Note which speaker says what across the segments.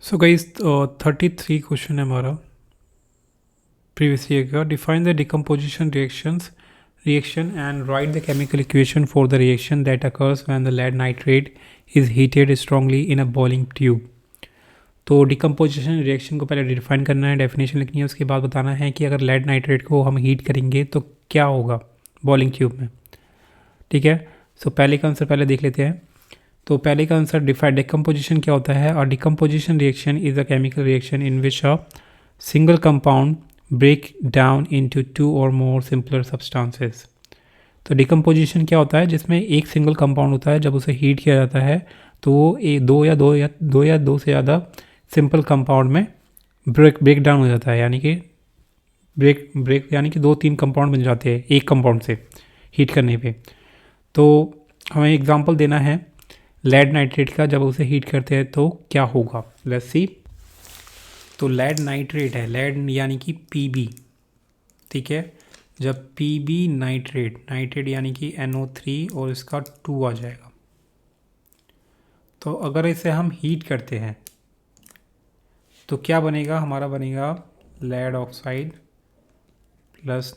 Speaker 1: So guys 33 question है हमारा previous year का. Define the decomposition reaction and write the chemical equation for the reaction that occurs when the lead nitrate is heated strongly in a boiling tube. तो decomposition reaction को पहले define करना है, definition लिखनी है, उसके बाद बताना है कि अगर लेड नाइट्रेट को हम हीट करेंगे तो क्या होगा बॉइलिंग ट्यूब में. ठीक है. सो पहले का आंसर पहले देख लेते हैं. तो पहले का आंसर डिकम्पोजिशन क्या होता है. और decomposition reaction is a chemical reaction in which a single compound break down into two or more simpler substances. तो डिकम्पोजिशन क्या होता है, जिसमें एक सिंगल कंपाउंड होता है, जब उसे हीट किया जाता है तो वो दो से ज़्यादा सिंपल कंपाउंड में ब्रेक डाउन हो जाता है. यानी कि ब्रेक यानी कि 2-3 कंपाउंड बन जाते हैं एक कंपाउंड से हीट करने पे. तो हमें एग्जांपल देना है लेड नाइट्रेट का. जब उसे हीट करते हैं तो क्या होगा, लेट्स सी. तो लेड नाइट्रेट है, लेड यानी कि Pb. ठीक है. जब Pb नाइट्रेट यानी कि NO3 और इसका 2 आ जाएगा. तो अगर इसे हम हीट करते हैं तो क्या बनेगा, हमारा बनेगा lead oxide plus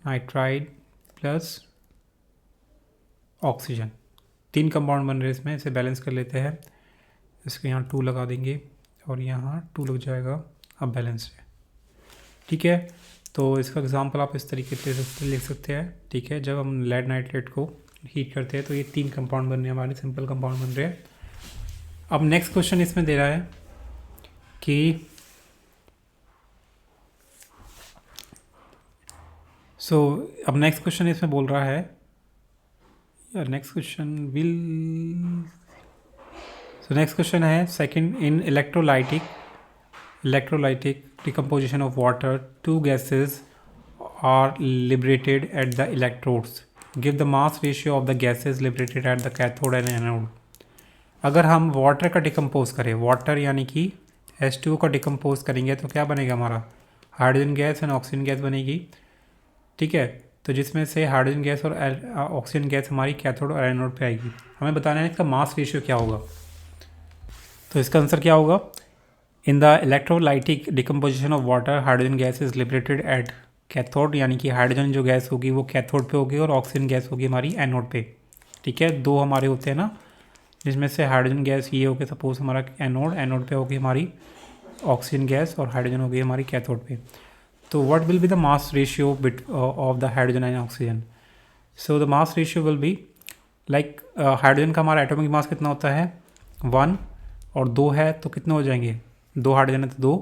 Speaker 1: nitride plus oxygen. 3 compound बन रहे हैं इसमें. इसे बैलेंस कर लेते हैं. इसके यहाँ 2 लगा देंगे और यहाँ 2 लग जाएगा. अब बैलेंस है. ठीक है. तो इसका एग्जांपल आप इस तरीके से लिख सकते हैं. ठीक है. जब हम लेड नाइट्रेट को हीट करते हैं तो ये 3 कंपाउंड बन रहे हैं, हमारे सिंपल कंपाउंड बन रहे हैं. अब नेक्स्ट क्वेश्चन इसमें दे रहा है कि अब नेक्स्ट क्वेश्चन इसमें बोल रहा है नेक्स्ट क्वेश्चन है second. In electrolytic decomposition of water, 2 gases are liberated at the electrodes. Give the mass ratio of the gases liberated at the cathode and anode. अगर हम वाटर का डिकम्पोज करें, water यानी कि H2O का decompose करेंगे तो क्या बनेगा, हमारा hydrogen gas and oxygen gas बनेगी. ठीक है. तो जिसमें से हाइड्रोजन गैस और ऑक्सीजन गैस हमारी कैथोड और एनोड पे आएगी. हमें बताना है इसका मास रेशियो क्या होगा. तो इसका आंसर क्या होगा. In the electrolytic decomposition of water hydrogen gas is liberated at cathode. यानी कि हाइड्रोजन जो गैस होगी वो कैथोड पे होगी और ऑक्सीजन गैस होगी हमारी एनोड पे. ठीक है. 2 हमारे होते हैं ना, जिसमें से हाइड्रोजन गैस ये होगी सपोज हमारा एनोड पे होगी हमारी ऑक्सीजन गैस और हाइड्रोजन होगी हमारी कैथोड पे. तो what will be the mass ratio of the hydrogen and oxygen. So the mass ratio will be like hydrogen का हमारा एटॉमिक मास कितना होता है 1 और 2 है तो कितने हो जाएंगे, 2 हाइड्रोजन है तो 2.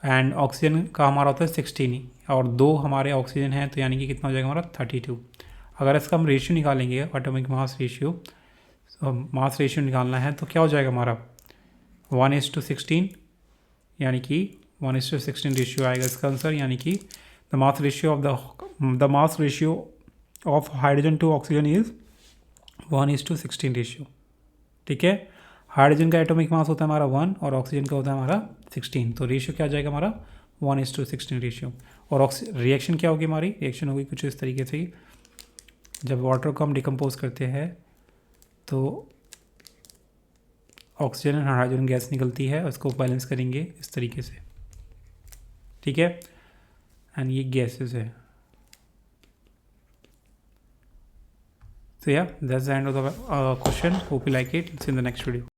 Speaker 1: एंड ऑक्सीजन का हमारा होता है 16 और 2 हमारे ऑक्सीजन है तो यानी कि कितना हो जाएगा हमारा 32. अगर इसका हम रेशियो निकालेंगे एटॉमिक मास रेशियो निकालना है तो क्या हो जाएगा हमारा 1:16. यानी कि 1:16 रेशियो आएगा इसका आंसर. यानी कि the mass ratio of hydrogen to oxygen is 1:16 ratio. ठीक है. हाइड्रोजन का एटॉमिक मास होता है हमारा 1 और ऑक्सीजन का होता है हमारा 16. तो रेशियो क्या आ जाएगा हमारा 1:16 रेशियो. और रिएक्शन क्या होगी हमारी, रिएक्शन होगी कुछ इस तरीके से. जब वाटर को हम डिकम्पोज करते हैं तो ऑक्सीजन एंड हाइड्रोजन गैस निकलती है, उसको बैलेंस करेंगे इस तरीके से. ठीक है. एंड ये गैसेस है. So yeah, that's the end of the question. Hope you like it. See you in the next video.